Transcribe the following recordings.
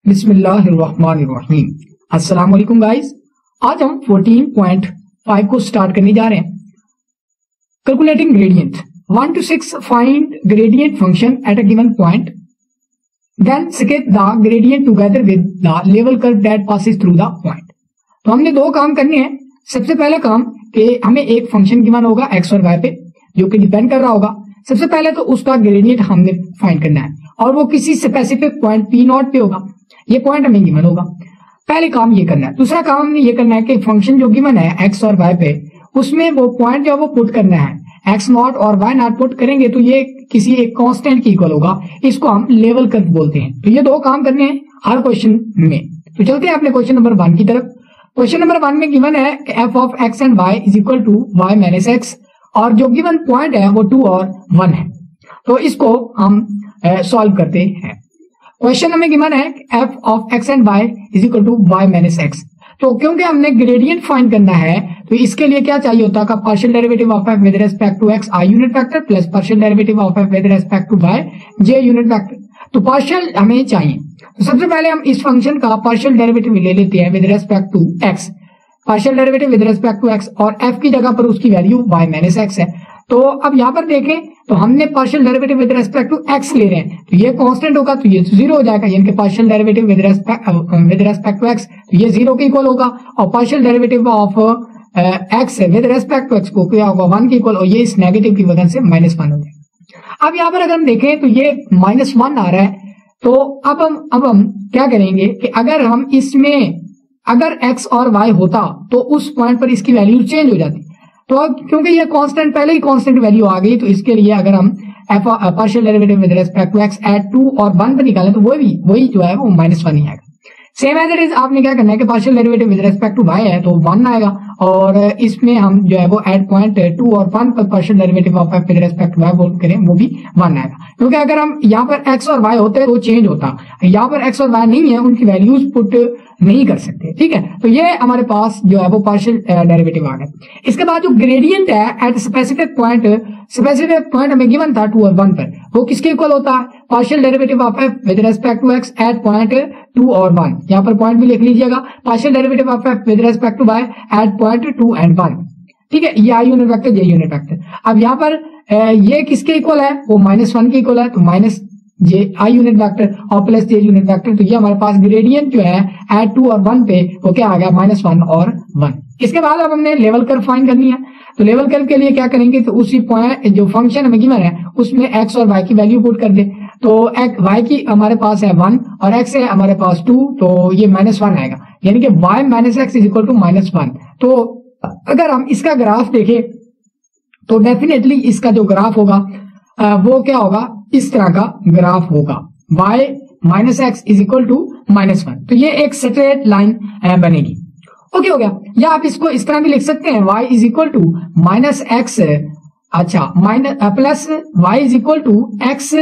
बिस्मिल्लाहिर्रहमानिर्रहीम। अस्सलाम वालेकुम गाइस। आज हम 14.5 को स्टार्ट करने जा रहे हैं। Calculating gradient 1 to 6 find gradient function at a given point, then sketch the gradient together with the level curve that passes through the point. तो हमने दो काम करने हैं। सबसे पहला काम कि हमें एक फंक्शन गिवन होगा एक्स और वाई पे जो कि डिपेंड कर रहा होगा। सबसे पहले तो उसका ग्रेडियंट हमने फाइंड करना है और वो किसी स्पेसिफिक पॉइंट पी नॉट पे होगा। ये पॉइंट हमें गिवन होगा। पहले काम ये करना है। दूसरा काम हमने ये करना है कि फंक्शन जो गिवन है एक्स और वाई पे, उसमें वो पॉइंट जो वो पुट करना है। एक्स नॉट और वाई नॉट पुट करेंगे तो ये किसी एक कांस्टेंट की इक्वल होगा। इसको हम लेवल कर्व बोलते हैं। तो ये दो काम करने हैं हर क्वेश्चन में। तो चलते हैं अपने क्वेश्चन नंबर 1 की तरफ। क्वेश्चन नंबर 1 में गिवन है F of x and Y is equal to y minus x, और जो गिवन पॉइंट है वो 2 और 1 है। तो इसको हम सॉल्व करते हैं। क्वेश्चन हमें गिवन है F of x and Y is equal to y minus x. तो क्योंकि हमने ग्रेडियंट फाइंड करना है तो इसके लिए क्या चाहिए होता है, partial derivative of F with respect to x i unit vector plus partial derivative of F with respect to y j unit vector. तो पार्शियल हमें चाहिए। तो सबसे पहले हम इस फंक्शन का पार्शियल डेरिवेटिव ले लेते हैं with respect to x. Partial derivative with respect to x और एफ की जगह पर उसकी वैल्यू वाई माइनस एक्स है। तो अब यहां पर देखें तो हमने partial derivative with respect to x ले रहे हैं, तो ये कांस्टेंट होगा तो ये 0 हो जाएगा, यानी कि partial derivative with respect to x तो ये 0 के इक्वल होगा। और partial derivative of x with respect to x को क्या होगा 1 के इक्वल, और ये इस नेगेटिव की वजह से -1 हो जाएगा। अब यहाँ पर अगर हम देखें तो ये -1 आ रहा है। तो अब हम क्या करेंगे कि अगर हम इसमें अगर एक्स और वाई होता तो उस पॉइंट पर इसकी वैल्यू चेंज हो जाती। तो अब क्योंकि ये कांस्टेंट पहले ही कांस्टेंट वैल्यू आ गई, तो इसके लिए अगर हम partial derivative with respect to x at 2 और 1 पर निकालें तो वही जो है वो -1 ही आएगा। सेम एज इट इज आपने क्या करना है कि partial derivative with respect to y है तो 1 आएगा, और इसमें हम जो है वो एट पॉइंट 2 और 1 पर partial derivative of F with respect to y बोल करें वो भी 1 आएगा। क्योंकि अगर हम यहाँ पर एक्स और वाई होते तो चेंज होता, यहाँ पर एक्स और वाई नहीं है, उनकी वैल्यूज पुट नहीं कर सकते। ठीक है, तो ये हमारे पास जो है वो पार्शियल डेरिवेटिव आ गया। इसके बाद जो ग्रेडियंट है एट स्पेसिफिक पॉइंट हमें गिवन था 2 और 1 पर, वो किसके इक्वल होता है, partial derivative of F with respect to x at point 2 और 1। यहाँ पर पॉइंट भी लिख लीजिएगा, partial derivative of F with respect to y at point 2 and 1। ठीक है, ये i unit vector j unit vector. अब यहाँ पर ये किसके इक्वल है, वो -1 के इक्वल है, तो माइनस जे आई यूनिट वेक्टर और प्लस जे यूनिट वेक्टर। तो ये हमारे पास ग्रेडियंट जो है एट 2 और 1 पे वो क्या आ गया -1 और 1। इसके बाद अब हमने लेवल कर्व फाइंड करनी है। तो लेवल कर्व के लिए क्या करेंगे, तो उसी पॉइंट जो फंक्शन हमें गिवन है उसमें एक्स और वाई की वैल्यू पुट कर दे। तो वाई की हमारे पास है 1 और एक्स है हमारे पास 2, तो ये -1 आएगा, यानी कि y minus x is equal to -1। तो अगर हम इसका ग्राफ देखें तो डेफिनेटली इसका जो ग्राफ होगा वो क्या होगा, इस तरह का ग्राफ होगा, y minus x is equal to -1। तो ये एक स्ट्रेट लाइन बनेगी। ओके हो गया। या आप इसको इस तरह भी लिख सकते हैं, y is equal to -x, अच्छा plus y is equal to x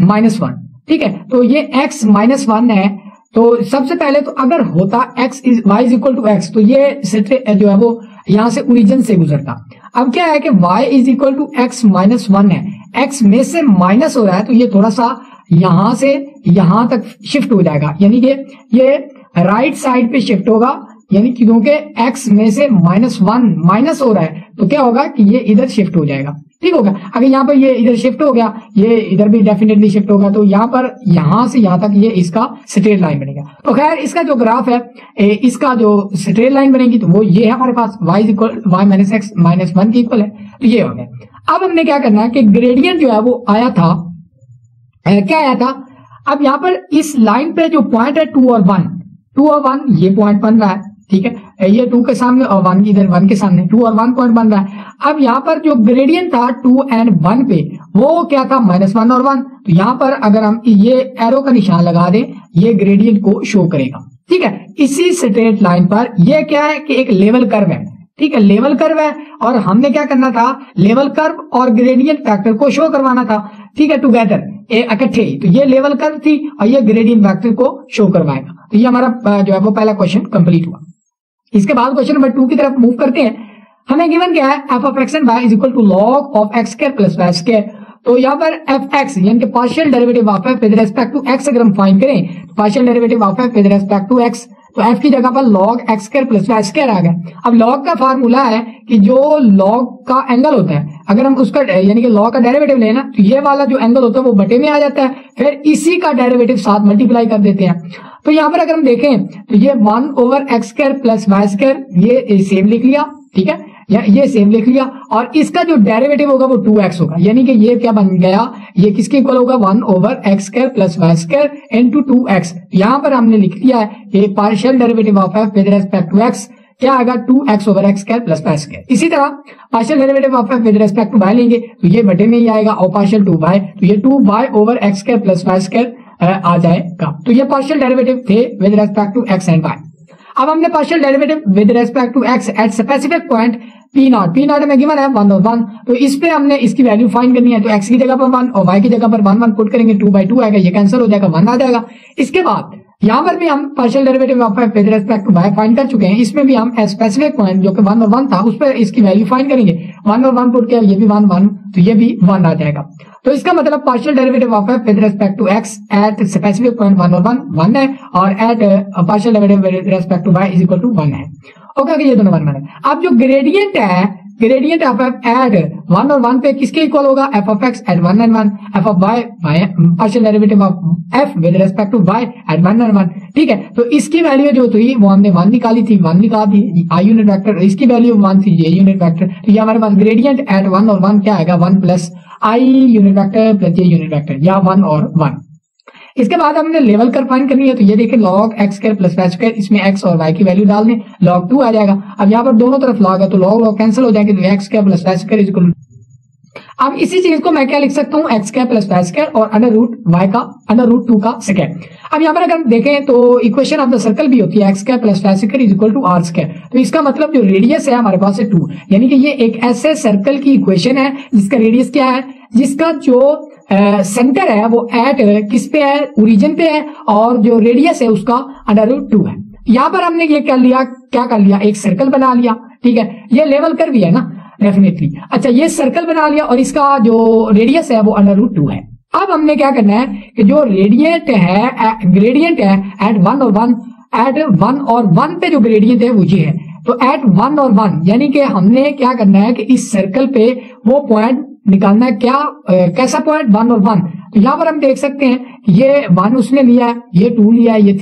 -1। ठीक है, तो ये x -1 है। तो सबसे पहले तो अगर होता y is equal to x तो ये जो है वो यहां से ओरिजिन से गुजरता। अब क्या है कि y is equal to x -1 है, x में से माइनस हो रहा है तो ये थोड़ा सा यहां से यहां तक शिफ्ट हो जाएगा, यानी कि ये राइट साइड पे शिफ्ट होगा, यानी क्योंकि x में से -1 माइनस हो रहा है तो क्या होगा कि ये इधर शिफ्ट हो जाएगा। ठीक होगा। अगर यहाँ पर ये इधर शिफ्ट हो गया, ये इधर भी डेफिनेटली शिफ्ट होगा, तो यहाँ पर यहां से यहां तक ये इसका स्ट्रेट लाइन बनेगा। तो खैर इसका जो ग्राफ है, इसका जो स्ट्रेट लाइन बनेगी तो वो ये है हमारे पास y माइनस एक्स -1 के इक्वल है। तो ये हो गया। अब हमने क्या करना है कि ग्रेडियंट जो है वो आया था, क्या आया था, अब यहाँ पर इस लाइन पे जो पॉइंट है 2 और 1 ये पॉइंट बन रहा है। ठीक है, ये 2 के सामने और 1 इधर 1 के सामने 2 और 1 पॉइंट बन रहा है। अब यहाँ पर जो ग्रेडियंट था 2 and 1 पे वो क्या था, -1 और 1। तो यहाँ पर अगर हम ये एरो का निशान लगा दें ये ग्रेडियंट को शो करेगा। ठीक है, इसी स्ट्रेट लाइन पर ये क्या है कि एक लेवल कर्व है। ठीक है, लेवल कर्व है और हमने क्या करना था, लेवल कर्व और ग्रेडियंट फैक्टर को शो करवाना था। ठीक है, टुगेदर इकट्ठे। तो ये लेवल कर्व थी और ये ग्रेडियंट फैक्टर को शो करवाएगा। तो ये हमारा जो है वो पहला क्वेश्चन कंप्लीट हुआ। इसके बाद क्वेश्चन नंबर 2 की तरफ मूव करते हैं। हमें गिवन क्या है, F of x and Y is equal to log of X square plus Y square. तो यहाँ पर एफ एक्स यानी कि partial derivative of F with respect to X अगर हम फाइंड करें तो partial derivative of F with respect to x, तो एफ की जगह पर log X square plus Y square आ गया। अब लॉग का फार्मूला है कि जो लॉग का एंगल होता है अगर हम उसका यानी कि लॉग का डेरिवेटिव लेना तो ये वाला जो एंगल होता है वो बटे में आ जाता है, फिर इसी का डेरिवेटिव साथ मल्टीप्लाई कर देते हैं। तो यहाँ पर अगर हम देखें तो ये 1/x square plus Y square ये सेम लिख लिया, ठीक है, ये सेम लिख लिया, और इसका जो डेरिवेटिव होगा वो 2x होगा, यानी कि ये क्या बन गया, ये किसके इक्वल होगा 1/x square plus Y square into 2x। यहाँ पर हमने लिख दिया है ये partial derivative of F with respect to x क्या आएगा 2x/x square plus Y square. इसी तरह partial derivative of F with respect to y लेंगे तो ये बटे में ही आएगा, और पार्शियल 2y तो ये 2y/x square plus Y square आ जाएगा। तो ये पार्शियल डेरिवेटिव थे with respect to x and y। अब हमने partial derivative with respect to x at specific point p0 में गिवन है 1 और 1, तो इस पे हमने इसकी वैल्यू फाइंड करनी है। तो x की जगह पर 1 और y की जगह पर 1 पुट करेंगे, 2/2 आएगा, ये कैंसिल हो जाएगा, 1 आ जाएगा। इसके बाद यहाँ पर भी हम partial derivative of F with respect to y find कर चुके हैं, इसमें भी हम स्पेसिफिक पॉइंट जो कि 1 और 1 था उस पर इसकी वैल्यू फाइंड करेंगे। 1 और 1 पुट किया, ये भी 1 तो ये भी 1 आ जाएगा। तो इसका मतलब partial derivative of F with respect to x at specific point 1 और 1 है, और at partial derivative with respect to y is equal to 1 है। ओके, ये दोनों 1 है। अब जो ग्रेडियंट है, ग्रेडियंट ऑफ एफ एट 1 और 1 पे किसके इक्वल होगा, f of x at 1 and 1, f of y partial derivative of F with respect to y at 1 and 1, ठीक है। तो इसकी वैल्यू जो थी वो हमने 1 निकाली थी, 1 निकाल दी आई यूनिट वेक्टर, इसकी वैल्यू 1 थी ये यूनिट वेक्टर, तो ये हमारे पास ग्रेडियंट एट 1 और 1 क्या आएगा 1 प्लस आई यूनिट वेक्टर प्लस ये यूनिट वेक्टर, या 1 और 1। इसके बाद हमने लेवल कर फाइंड करनी है, तो ये देखिए log x square plus Y square, इसमें x और y की वैल्यू डाल दें, log 2 आ जाएगा। अब यहाँ पर दोनों तरफ log है तो log कैंसिल हो जाएंगे, तो x square plus Y square is equal. अब इसी चीज को मैं क्या लिख सकता हूँ, x square plus Y square और √2 का स्क्वायर। अब यहाँ पर अगर हम देखें तो इक्वेशन ऑफ द सर्कल भी होती है x square plus Y square is equal to r square. तो इसका मतलब जो रेडियस है हमारे पास है 2, यानी कि ये एक ऐसे सर्कल की इक्वेशन है जिसका रेडियस क्या है, जिसका जो सेंटर है वो एट किस पे है, ओरिजिन पे है, और जो रेडियस है उसका √2 है। यहाँ पर हमने ये क्या कर लिया, एक सर्कल बना लिया, ठीक है, ये लेवल कर भी है ना डेफिनेटली। अच्छा, ये सर्कल बना लिया और इसका जो रेडियस है वो √2 है। अब हमने क्या करना है कि जो ग्रेडियंट है एट 1 और 1, एट 1 और 1 पे जो ग्रेडियंट है वो ये है, तो एट 1 और 1 यानी कि हमने क्या करना है कि इस सर्कल पे वो पॉइंट निकालना है, क्या कैसा पॉइंट 1 और 1। तो यहाँ पर हम देख सकते हैं ये 1 उसने लिया है, ये 2 लिया है, ये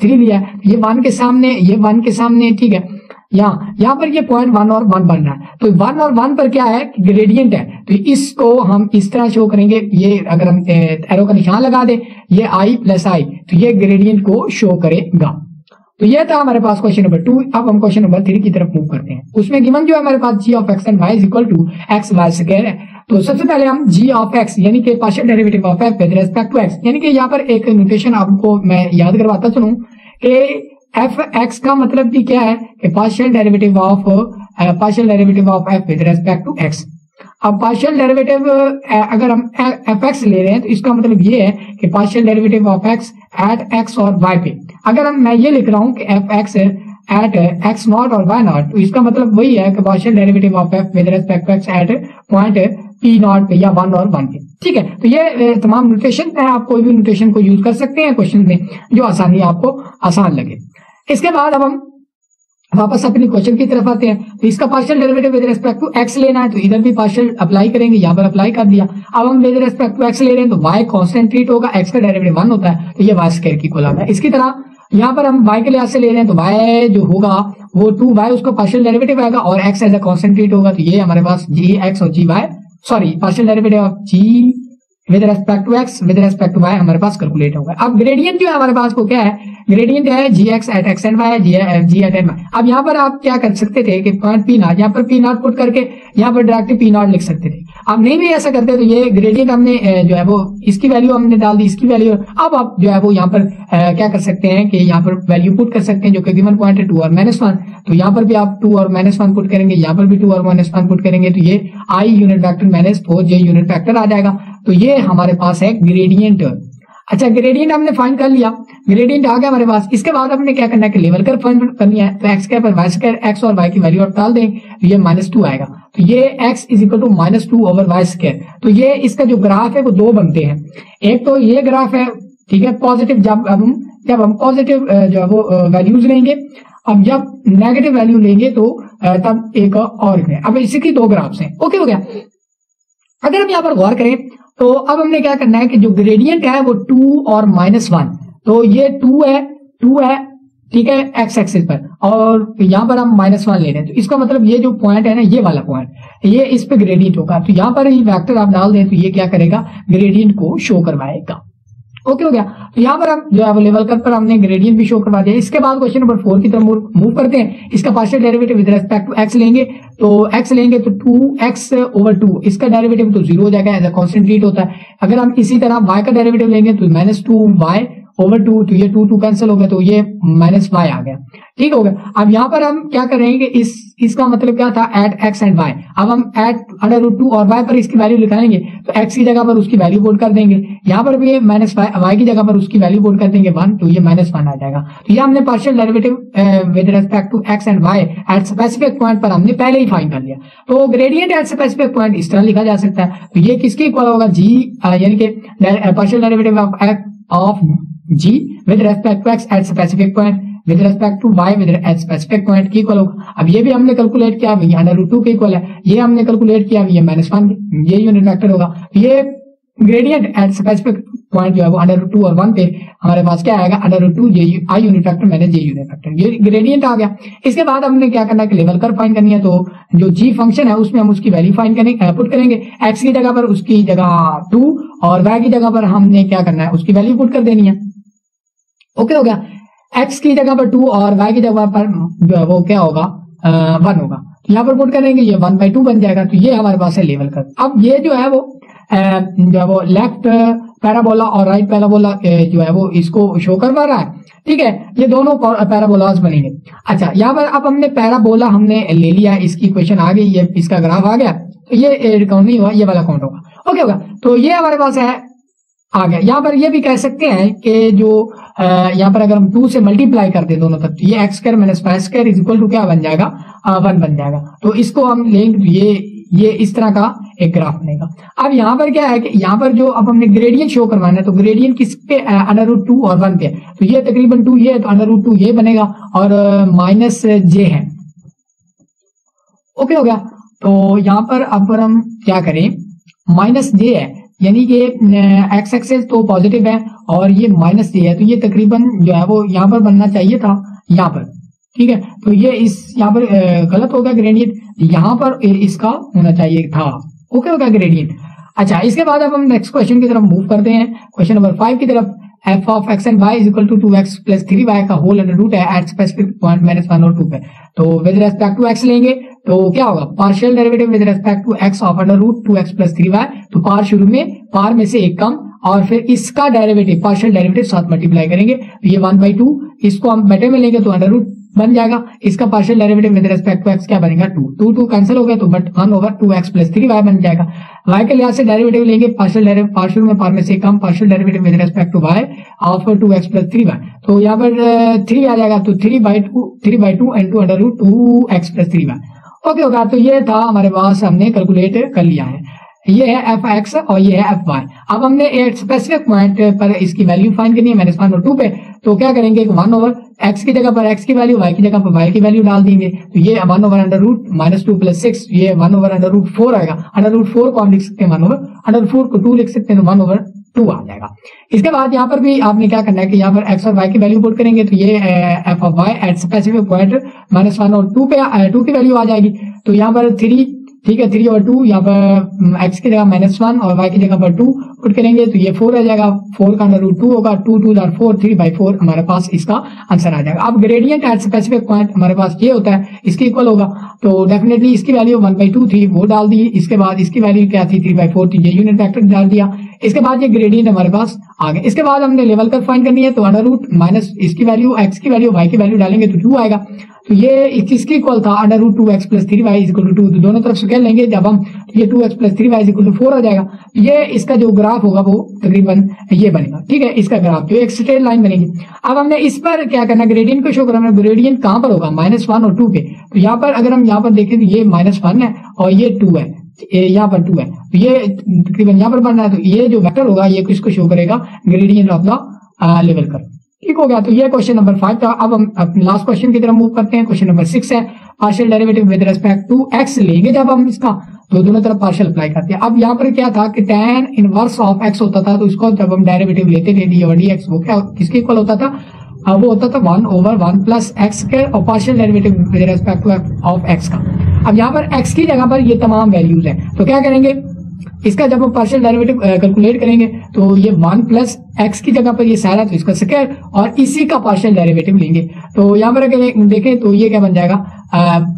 3 लिया है, ये 1 के सामने, ये 1 के सामने, ठीक है। यहाँ पर ये पॉइंट 1 और 1 बन रहा है, तो 1 और 1 पर क्या है ग्रेडियंट है, तो इसको हम इस तरह शो करेंगे, ये अगर हम एरो का निशान लगा दे, ये i प्लस आई, तो ये ग्रेडियंट को शो करेगा। तो ये था हमारे पास क्वेश्चन नंबर 2। अब हम क्वेश्चन नंबर 3 की तरफ मूव करते हैं। उसमें गिवन जो है हमारे पास g of x and y is equal to x y square है। तो सबसे पहले हम g ऑफ x यानी कि partial derivative of f with respect to x, यानी कि यहाँ पर एक नोटेशन आपको मैं याद करवाता चलूं कि एफ एक्स का मतलब भी क्या है कि partial derivative of f with respect to x। अब पार्शियल डेरिवेटिव अगर हम एफ एक्स ले रहे हैं तो इसका मतलब ये है कि partial derivative of x at x और y पे, अगर मैं ये लिख रहा हूँ कि f x at x not और y नॉट, तो इसका मतलब वही है कि partial derivative of f with respect to x at point p not पे या 1 और 1 पे, ठीक है। तो ये तमाम नोटेशन है, आप कोई भी नोटेशन को यूज कर सकते हैं क्वेश्चन में जो आपको आसान लगे। इसके बाद अब हम वापस अपनी क्वेश्चन की तरफ आते हैं। तो इसका partial derivative with respect to x लेना है, तो इधर भी पार्शियल अप्लाई करेंगे, यहाँ पर अप्लाई कर दिया। अब हम विद रिस्पेक्ट टू x ले रहे हैं तो y कांस्टेंट ट्रीट होगा, x का डेरिवेटिव 1 होता है, तो ये y स्क्वायर की कोलम है। इसकी तरह यहाँ पर हम y के लिहाज से ले रहे हैं तो y जो होगा वो 2y उसका पार्शियल डेरिवेटिव आएगा और x as a constant treat होगा, तो ये हमारे पास gx और partial derivative of g with respect to x with respect to y हमारे पास कैलकुलेट होगा। अब ग्रेडियंट जो है हमारे पास वो क्या है, ग्रेडियंट है gx at x and y, g at n y। अब यहाँ पर आप क्या कर सकते थे कि पॉइंट p नॉट, यहाँ पर p नॉट पुट करके यहाँ पर डायरेक्ट p नॉट लिख सकते थे। अब नहीं भी ऐसा करते तो ये ग्रेडियंट हमने जो है वो इसकी वैल्यू हमने डाल दी, इसकी वैल्यू। अब आप जो है वो यहाँ पर क्या कर सकते हैं कि यहाँ पर वैल्यू पुट कर सकते हैं जो कि गिवन पॉइंट है 2 और -1, तो यहाँ पर भी आप 2 और -1 पुट करेंगे, यहाँ पर भी 2 और -1 पुट करेंगे, तो ये i unit vector -4 j unit vector आ जाएगा। तो ये हमारे पास है ग्रेडियंट। अच्छा, ग्रेडियंट हमने फाइंड कर लिया, ग्रेडियंट आ गया हमारे पास। इसके बाद हमने क्या करना है कि लेवल कर फाइंड करनी है, तो x स्क्वायर पर y स्क्वायर, x और y की वैल्यू आप डाल दें तो ये -2 आएगा। तो ये x is equal to -2/y²। तो ये इसका जो ग्राफ है वो दो बनते हैं। एक तो ये ग्राफ है, ठीक है, पॉजिटिव, जब हम पॉजिटिव जो है वो वैल्यूज लेंगे, अब जब नेगेटिव वैल्यू लेंगे तो तब एक और है। अब इसकी दो ग्राफ्स हैं। ओके हो गया। अगर हम यहाँ पर गौर करें तो अब हमने क्या करना है कि जो ग्रेडियंट है वो 2 और -1, तो ये 2 है, ठीक है, एक्स एक्सिस पर, और यहाँ पर हम -1 ले रहे हैं। तो इसका मतलब ये जो पॉइंट है ना, ये वाला पॉइंट, ये इस पे ग्रेडियंट होगा। तो यहाँ पर ही वेक्टर आप डाल दें तो ये क्या करेगा, ग्रेडियंट को शो करवाएगा। ओके हो गया। तो यहाँ पर हम जो है लेवल कर्व पर हमने ग्रेडियंट भी शो करवा दिया। इसके बाद क्वेश्चन नंबर 4 की तरफ मूव करते हैं। इसका partial derivative with respect to x लेंगे, तो x लेंगे तो 2x/2, इसका डेरिवेटिव तो 0 हो जाएगा, एज अ कांस्टेंट ट्रीट होता है। अगर हम इसी तरह y का डेरिवेटिव लेंगे तो -2y/2, तो ये 2 कैंसिल हो गया, तो ये -y आ गया। ठीक हो गया। अब यहाँ पर हम क्या करेंगे, इसका मतलब क्या था, एट x एंड y। अब हम एट √2 और y पर इसकी वैल्यू लिखाएंगे, तो x की जगह पर उसकी वैल्यू पुट कर देंगे, यहाँ पर भी y की जगह पर उसकी वैल्यू पुट कर देंगे 1, तो ये -1 आ जाएगा। तो ये हमने partial derivative with respect to x and y at specific point पर हमने पहले ही फाइंड कर लिया। तो ग्रेडियंट एट स्पेसिफिक पॉइंट इस तरह लिखा जा सकता है। तो ये किसके इक्वल होगा, g, यानी कि partial derivative of g with respect to x at specific point with respect to y with at specific point की इक्वल होगा। अब ये भी हमने कैलकुलेट किया, ये √2 के इक्वल है, ये हमने कैलकुलेट किया, ये -1, ये यूनिट वेक्टर होगा। ये ग्रेडियंट एट स्पेसिफिक पॉइंट जो है वो √2 और 1 पे हमारे पास क्या आएगा, √2 i unit vector minus j unit vector, ये ग्रेडियंट आ गया। इसके बाद हमने क्या करना है कि लेवल कर्व फाइंड करनी है। तो जो g फंक्शन है उसमें हम उसकी वैल्यू फाइंड करेंगे, पुट करेंगे, x की जगह पर उसकी जगह 2 और y की जगह पर हमने क्या करना है, उसकी वैल्यू पुट कर देनी है। ओके हो गया। x की जगह पर 2 और y की जगह पर जो है वो क्या होगा, 1 होगा। यहाँ पर पुट करेंगे, ये 1/2 बन जाएगा। तो ये हमारे पास है लेवल कर्व। अब ये जो है वो लेफ्ट पैराबोला और राइट पैराबोला जो है वो इसको शो करवा रहा है। ठीक है, ये दोनों पैराबोलास बनेंगे। अच्छा, यहाँ पर अब हमने पैराबोला हमने ले लिया, इसकी क्वेश्चन आ गई, ये इसका ग्राफ आ गया, तो ये काउंट नहीं हुआ, ये वाला काउंट होगा। ओके होगा। तो ये हमारे पास है आ गया। यहाँ पर ये भी कह सकते हैं कि जो यहाँ पर अगर हम 2 से मल्टीप्लाई कर दे दोनों तरफ, तो ये x² - y² is equal to क्या बन जाएगा, 1 बन जाएगा। तो इसको हम लेंगे, तो ये इस तरह का एक ग्राफ बनेगा। अब यहाँ पर क्या है कि यहाँ पर जो अब हमने ग्रेडियंट शो करवाना है, तो ग्रेडियंट किस पे, √2 और 1 पे, तो ये तकरीबन 2 ये है, तो √2 ये बनेगा और -j है। ओके हो गया। तो यहाँ पर अब हम क्या करें, -j है, यानी कि x एक्सेस तो पॉजिटिव है और ये -j है, तो ये तकरीबन जो है वो यहाँ पर बनना चाहिए था, यहाँ पर। ठीक है, तो ये यहाँ पर गलत हो गया ग्रेडियंट, यहाँ पर इसका होना चाहिए था। ओके हो गया ग्रेडियंट। अच्छा, इसके बाद अब हम नेक्स्ट क्वेश्चन की तरफ मूव करते हैं, क्वेश्चन नंबर 5 की तरफ। f of x and y is equal to 2x + 3y का होल अंडर रूट है एट स्पेसिफिक पॉइंट -1 और 2 पे। तो विद रेस्पेक्ट टू x लेंगे तो क्या होगा, partial derivative with respect to x of under root 2x + 3y। तो पार शुरू में, पार में से एक कम, और फिर इसका डेरिवेटिव, पार्शियल डेरिवेटिव साथ मल्टीप्लाई करेंगे, तो ये 1/2, इसको हम बेटे में लेंगे तो अंडर रूट बन जाएगा। इसका partial derivative with respect to x क्या बनेगा, 2 कैंसिल हो गया, तो बट 1/2x + 3y बन जाएगा। y के लिहाज से डेरिवेटिव लेंगे, पार्शियल डेरिवेटिव, पार्शियल में पार में से कम, partial derivative with respect to y of 2x + 3y। तो यहाँ पर 3 आ जाएगा, तो 3/2 into under root 2x + 3y। Okay होगा। तो ये था हमारे पास, हमने कैलकुलेट कर लिया है। ये है f(x) और ये है f(y). अब हमने एक स्पेसिफिक पॉइंट पर इसकी वैल्यू फाइंड करनी है, -1 और 2 पे। तो क्या करेंगे, 1/x की जगह पर x की वैल्यू, y की जगह पर y की वैल्यू डाल देंगे। तो ये 1/√-2 + 6, ये 1/√4 आएगा। √4 को हम लिख सकते हैं 1/4 को 2 लिख सकते हैं, तो 1/2 आ जाएगा। इसके बाद यहाँ पर भी आपने क्या करना है कि यहाँ पर x और y की वैल्यू पुट करेंगे, तो ये f of y at specific point -1 और 2 पे 2 की वैल्यू आ जाएगी। तो यहाँ पर 3, ठीक है, 3/2, यहाँ पर x की जगह -1 और y की जगह पर 2 पुट करेंगे, तो ये 4 आ जाएगा, 4 का √2 होगा, 2 × 4 3/4 हमारे पास इसका आंसर आ जाएगा। अब ग्रेडियंट एट स्पेसिफिक पॉइंट हमारे पास ये होता है, इसके इक्वल होगा, तो डेफिनेटली इसकी वैल्यू 1/2 थी, वो डाल दी। इसके बाद इसकी वैल्यू क्या थी, 3/4 थी, ये यूनिट वेक्टर डाल दिया। इसके बाद ये ग्रेडियंट हमारे पास आ गए। इसके बाद हमने लेवल कर्व फाइंड करनी है, तो अंडर रूट माइनस इसकी वैल्यू एक्स की वैल्यू वाई की वैल्यू डालेंगे तो 2 आएगा। तो ये किसके इक्वल था, अंडर रूट 2x + 3y = 2। तो दोनों तरफ स्केल लेंगे जब हम, ये 2x + 3y = 4 हो जाएगा। ये इसका जो ग्राफ होगा वो तकरीबन ये बनेगा, ठीक है, इसका ग्राफ जो एक स्ट्रेट लाइन बनेगी। अब हमने इस पर क्या करना, ग्रेडियंट को शो करना। ग्रेडियंट कहां पर होगा, -1 और 2 पे। तो यहाँ पर अगर हम यहाँ पर देखें तो ये -1 है और ये 2 है, यहाँ पर 2 है, तो ये तकरीबन यहाँ पर बनना है। तो ये जो वेक्टर होगा ये किसको शो करेगा, gradient of the level curve. ठीक हो गया। तो ये क्वेश्चन नंबर 5 था। अब हम अपने लास्ट क्वेश्चन की तरफ मूव करते हैं। क्वेश्चन नंबर 6 है, partial derivative with respect to x लेंगे जब हम इसका, तो दोनों तरफ पार्शियल अप्लाई करते हैं। अब यहाँ पर क्या था कि tan इनवर्स ऑफ x होता था, तो इसको जब हम डेरिवेटिव लेते थे dx, वो क्या किसके इक्वल होता था, वो होता था 1/1 + x² और partial derivative with respect two of x का। अब यहाँ पर x की जगह पर ये तमाम वैल्यूज है, तो क्या करेंगे, इसका जब हम पार्शियल डेरिवेटिव कैलकुलेट करेंगे तो ये 1 + x की जगह पर ये सारा, तो इसका स्क्वायर और इसी का पार्शियल डेरिवेटिव लेंगे। तो यहाँ पर अगर देखें तो ये क्या बन जाएगा,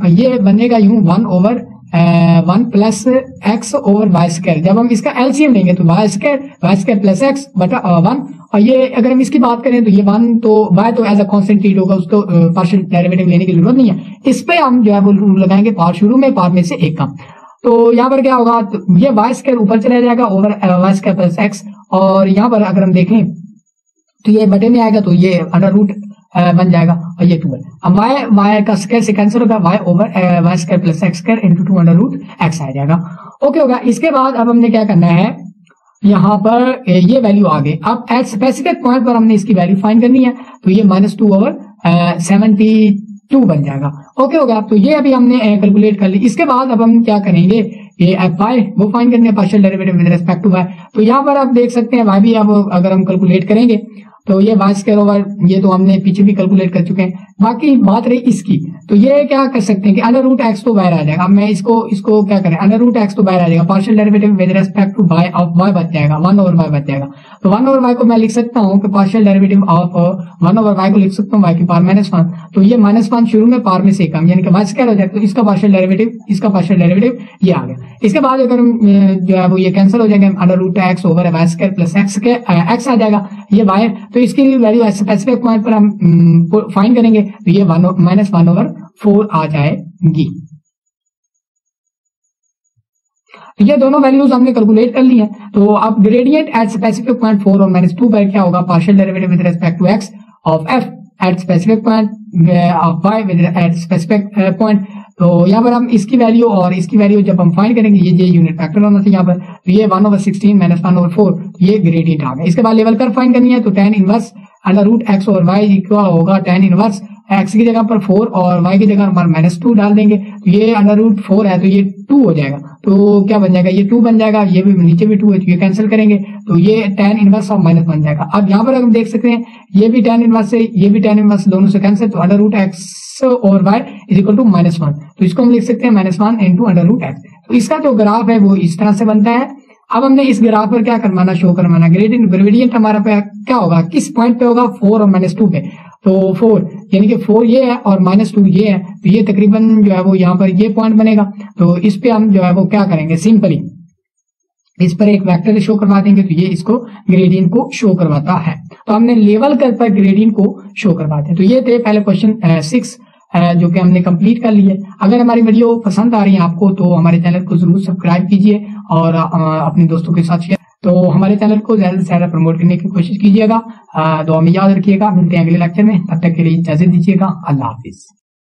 ये बनेगा यूं 1/1 + x/y²। जब हम इसका एलसीएम लेंगे तो y² + x बटा 1, और ये अगर हम इसकी बात करें तो ये 1 तो y तो एज अ कांस्टेंट ट्रीट होगा, उसको पार्शियल डेरिवेटिव लेने की जरूरत नहीं है। इस पे हम जो है वो रूल लगाएंगे पार शुरू में, पार में से एक का। तो यहाँ पर क्या होगा, तो ये y² ऊपर चला जाएगा ओवर y² + x, और यहाँ पर अगर हम देखें तो ये बटे में आएगा, तो ये अंडर रूट बन जाएगा और ये 2 है। अब y का स्क्वायर से कैंसिल होगा, y over y² + x² × 2 under root x आ जाएगा। ओके होगा। इसके बाद अब हमने क्या करना है, यहाँ पर ये वैल्यू आ गई। अब एट स्पेसिफिक पॉइंट पर हमने इसकी वैल्यू फाइंड करनी है, तो ये -2/72 बन जाएगा। ओके हो गया। तो ये अभी हमने कैलकुलेट कर ली। इसके बाद अब हम क्या करेंगे, ये fy वो फाइंड करने partial derivative with respect to y। तो यहाँ पर आप देख सकते हैं y भी अब अगर हम कैलकुलेट करेंगे तो ये y² ओवर, ये तो हमने पीछे भी कैलकुलेट कर चुके हैं। बाकी बात रही इसकी, तो ये क्या कर सकते हैं कि अंडर रूट x तो बाहर आ जाएगा। अब मैं इसको क्या करें, अंडर रूट x तो बाहर आ जाएगा, partial derivative with respect to y of y बच जाएगा, 1/y बच जाएगा। तो 1/y को मैं लिख सकता हूँ कि पार्शियल डेरिवेटिव ऑफ 1/y को लिख सकता हूँ y की पावर -1। तो ये -1 शुरू में पावर में से कम, यानी कि y² हो जाएगा, तो इसका पार्शियल डेरिवेटिव ये आ गया। इसके बाद अगर जो है वो ये कैंसिल हो जाएगा, under root x over y² + x आ जाएगा, ये y। तो इसकी वैल्यू स्पेसिफिक पॉइंट पर हम फाइंड करेंगे, तो ये -1/4 आ जाएगी। ये दोनों वैल्यूज हमने कैलकुलेट कर ली हैं। तो अब ग्रेडियंट एट स्पेसिफिक पॉइंट 4 और -2 पर क्या होगा, partial derivative with respect to x of f at specific point of y with at specific point. तो यहाँ पर हम इसकी वैल्यू और इसकी वैल्यू जब हम फाइंड करेंगे, ये यूनिट फैक्टर होना चाहिए यहाँ पर, तो ये 1/16 -1/4, ये ग्रेडियंट आ गया। इसके बाद लेवल कर्व फाइंड करनी है, तो tan inverse under root x over y equal होगा tan इनवर्स x की जगह पर 4 और y की जगह हमारा -2 डाल देंगे। तो ये अंडर रूट 4 है तो ये 2 हो जाएगा, तो क्या बन जाएगा, ये 2 बन जाएगा, ये भी नीचे भी 2 है तो ये कैंसिल करेंगे, तो ये tan इनवर्स ऑफ माइनस बन जाएगा। अब यहाँ पर हम देख सकते हैं ये भी tan इनवर्स से, ये भी tan इनवर्स, दोनों से कैंसिल, तो अंडर रूट x और y इक्वल टू -1। तो इसको हम लिख सकते हैं -1 इंटू अंडर रूट x। तो इसका जो ग्राफ है वो इस तरह से बनता है। अब हमने इस ग्राफ पर क्या करवाना, शो करवाना, ग्रेडियंट हमारा पे क्या होगा, किस पॉइंट पे होगा, 4 और -2 पे। तो 4 यानी कि 4 ये है और -2 ये है, तो ये तकरीबन जो है वो यहाँ पर ये पॉइंट बनेगा। तो इस पे हम जो है वो क्या करेंगे, सिंपली इस पर एक वेक्टर शो करवा देंगे, तो ये इसको ग्रेडियंट को शो करवाता है। तो हमने लेवल कर पर ग्रेडियंट को शो करवाते हैं। तो ये थे पहले क्वेश्चन 6 जो कि हमने कंप्लीट कर लिए। अगर हमारी वीडियो पसंद आ रही है आपको तो हमारे चैनल को जरूर सब्सक्राइब कीजिए और अपने दोस्तों के साथ शेयर, तो हमारे चैनल को ज्यादा से ज्यादा प्रमोट करने की कोशिश कीजिएगा। दुआ में याद रखिएगा। मिलते हैं अगले लेक्चर में, तब तक के लिए इजाजत दीजिएगा। अल्लाह हाफिज।